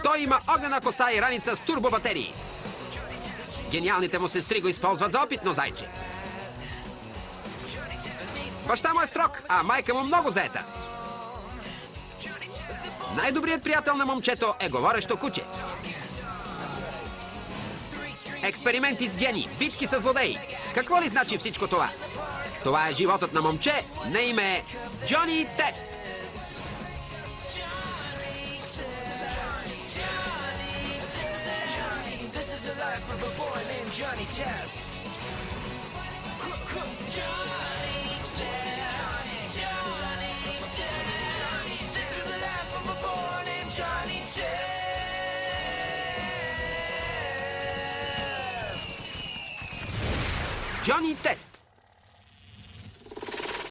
Той има огнена коса и раница с турбобатерии. Гениалните му сестри го използват за опитно зайче. Баща му е строг, а майка му много заета. Най-добрият приятел на момчето е говорещо куче. Експерименти с гени, битки с злодеи. Какво ли значи всичко това? Това е животът на момче на име Джони Тест. Джони Тест.